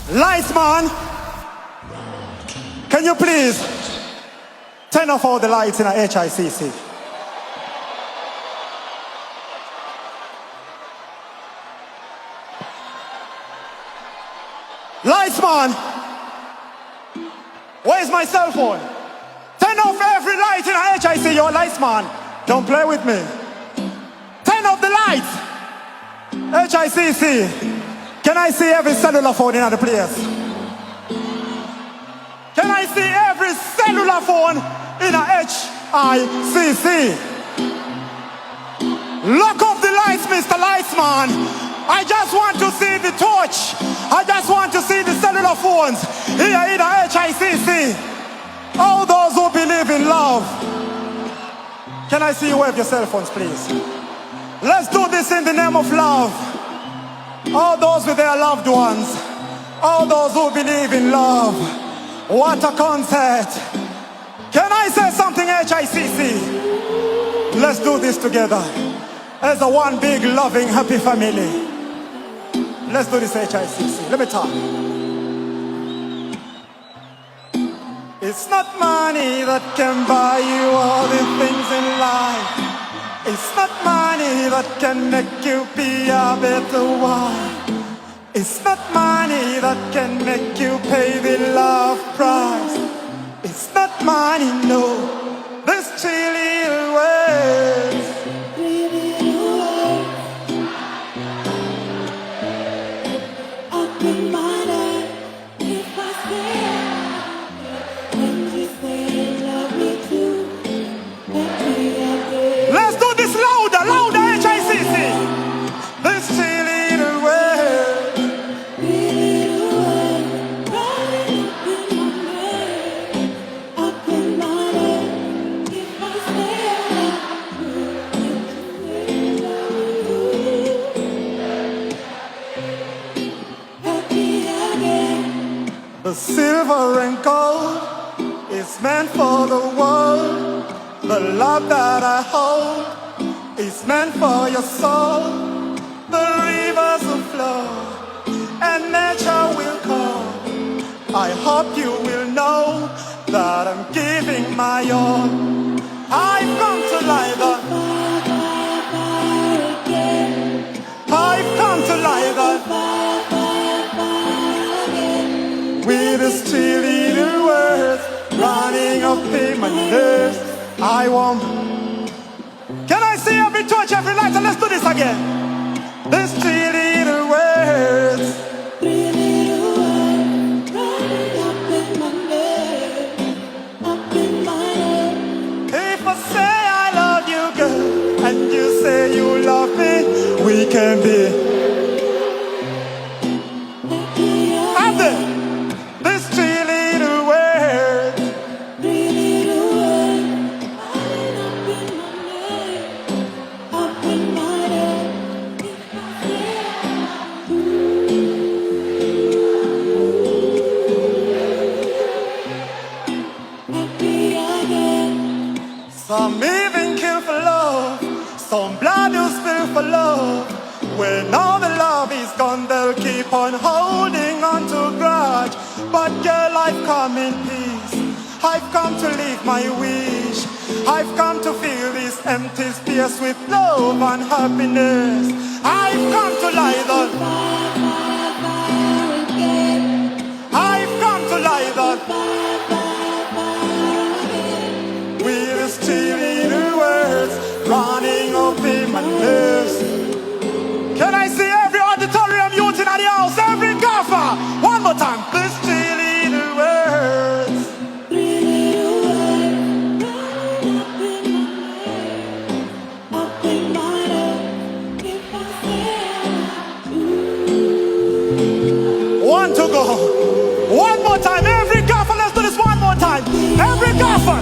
Lights, man. Can you please turn off all the lights in a HICC? Lights, man. Where's my cell phone? Turn off every light in a HICC, your lights, man. Don't play with me. Turn off the lights. HICC. Can I see every cellular phone in the place? Can I see every cellular phone in a HICC? Lock off the lights, Mr. Lightsman. I just want to see the torch. I just want to see the cellular phones here in a HICC. All those who believe in love. Can I see you wave your cell phones, please? Let's do this in the name of love. All those with their loved ones. All those who believe in love. What a concert. Can I say something, HICC? Let's do this together as a one big, loving, happy family. Let's do this, HICC. Let me talk. It's not money that can buy you all the things in life. It's not money that can make you be a better wife. It's not money that can make you pay the love price. It's not money, no. There's 3 little words. Let's do this louder, louder, HICC. There's 3 little words. The silver and gold is meant for the world. The love that I hold is meant for your soul. The rivers will flow and nature will call. I hope you will know that I'm giving my all. I've come to light the I've come to light the with these 3 little words running up in my nerves. I won't. Can I see every torch, every light, and let's do this again. These 3 little words. 3 little words running up in my nerves, up in my nerves. If I say I love you, girl, and you say you love me, we can be. Some even kill for love, some blood you spill for love. When all the love is gone, they'll keep on holding on to grudge. But girl, I've come in peace. I've come to live my wish. I've come to fill this empty space with love and happiness. I've come to light the I've come to light the running up in my nerves. Can I see every auditorium youth in the house, every gaffer? One more time. These 3 little words. 3 little words. Up in my nerves. If I say one to go. One more time. Every gaffer, let's do this one more time. Every gaffer.